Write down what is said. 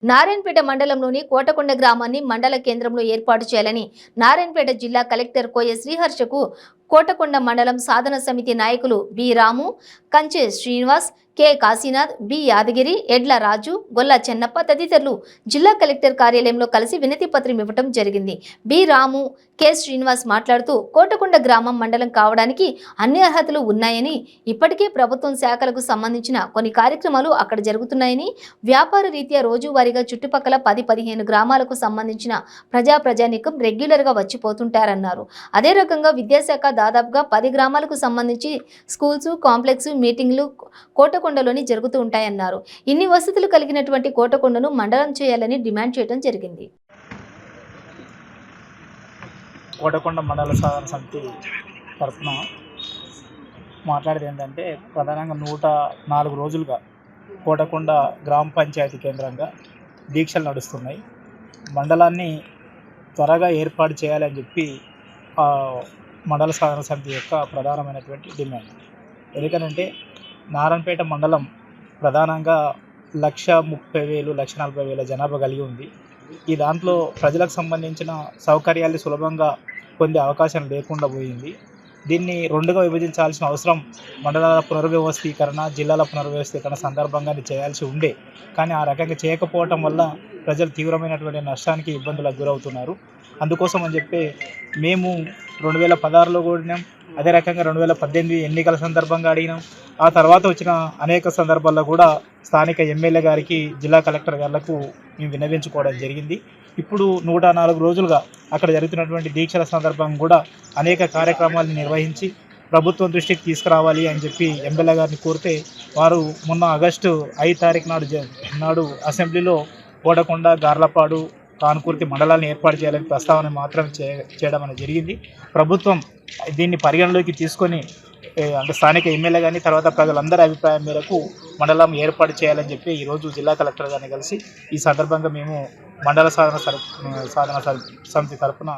నారాయణపేట మండలంలోని కోటకొండ గ్రామాన్ని మండల కేంద్రంలో ఏర్పాటు చేయాలని నారాయణపేట జిల్లా కలెక్టర్ కోయ శ్రీహర్షకు కోటకొండ మండలం సాధన సమితి నాయకులు బి రాము, కంచె శ్రీనివాస్, కె కాశీనాథ్, బి యాదగిరి, ఎడ్ల రాజు, గొల్ల చెన్నప్ప తదితరులు జిల్లా కలెక్టర్ కార్యాలయంలో కలిసి వినతి పత్రం ఇవ్వడం జరిగింది. బి రాము, కె శ్రీనివాస్ మాట్లాడుతూ కోటకొండ గ్రామం మండలం కావడానికి అన్ని అర్హతలు ఉన్నాయని, ఇప్పటికే ప్రభుత్వం శాఖలకు సంబంధించిన కొన్ని కార్యక్రమాలు అక్కడ జరుగుతున్నాయని, వ్యాపార రీత్యా రోజువారీగా చుట్టుపక్కల 10-15 గ్రామాలకు సంబంధించిన ప్రజానికం రెగ్యులర్ గా వచ్చిపోతుంటారన్నారు. అదే రకంగా విద్యాశాఖ దాదాపుగా 10 గ్రామాలకు సంబంధించి స్కూల్స్, కాంప్లెక్స్, మీటింగ్లు కోటకొండలోని జరుగుతూ ఉంటాయన్నారు. ఇన్ని వసతులు కలిగినటువంటి కోటకొండను మండలం చేయాలని డిమాండ్ చేయడం జరిగింది. కోటకొండ మండల సాధన సమితి తరఫున మాట్లాడేది ఏంటంటే, ప్రధానంగా 104 రోజులుగా కోటకొండ గ్రామ పంచాయతీ కేంద్రంగా దీక్షలు నడుస్తున్నాయి. మండలాన్ని త్వరగా ఏర్పాటు చేయాలని చెప్పి మండల సాధన సమితి యొక్క ప్రధానమైనటువంటి డిమాండ్. ఎందుకనంటే నారాయణపేట మండలం ప్రధానంగా 130,000 140,000 జనాభా కలిగి ఉంది. ఈ దాంట్లో ప్రజలకు సంబంధించిన సౌకర్యాలు సులభంగా పొందే అవకాశం లేకుండా పోయింది. దీన్ని 2గా విభజించాల్సిన అవసరం మండలాల పునర్వ్యవస్థీకరణ, జిల్లాల పునర్వ్యవస్థీకరణ సందర్భంగా చేయాల్సి ఉండే. కానీ ఆ రకంగా చేయకపోవటం వల్ల ప్రజలు తీవ్రమైనటువంటి నష్టానికి, ఇబ్బందులకు గురవుతున్నారు. అందుకోసం అని చెప్పి మేము 2016లో కోరినాం, అదే రకంగా 2018 ఎన్నికల సందర్భంగా అడిగినాం. ఆ తర్వాత వచ్చిన అనేక సందర్భాల్లో కూడా స్థానిక ఎమ్మెల్యే గారికి, జిల్లా కలెక్టర్ గారులకు మేము విన్నవించుకోవడం జరిగింది. ఇప్పుడు 104 రోజులుగా అక్కడ జరుగుతున్నటువంటి దీక్షల సందర్భంగా కూడా అనేక కార్యక్రమాలను నిర్వహించి ప్రభుత్వం దృష్టికి తీసుకురావాలి అని చెప్పి ఎమ్మెల్యే గారిని కోరితే, వారు మొన్న ఆగస్టు 5 తారీఖు నాడు అసెంబ్లీలో కోటకొండ, గార్లపాడు, కానుకుర్తి మండలాలను ఏర్పాటు చేయాలని ప్రస్తావన మాత్రం చేయడం అనేది జరిగింది. ప్రభుత్వం దీన్ని పరిగణలోకి తీసుకొని అంటే స్థానిక ఎమ్మెల్యే కానీ తర్వాత ప్రజలందరి అభిప్రాయం మేరకు మండలం ఏర్పాటు చేయాలని చెప్పి ఈరోజు జిల్లా కలెక్టర్ గారిని కలిసి ఈ సందర్భంగా మేము మండల సాధన సమితి తరఫున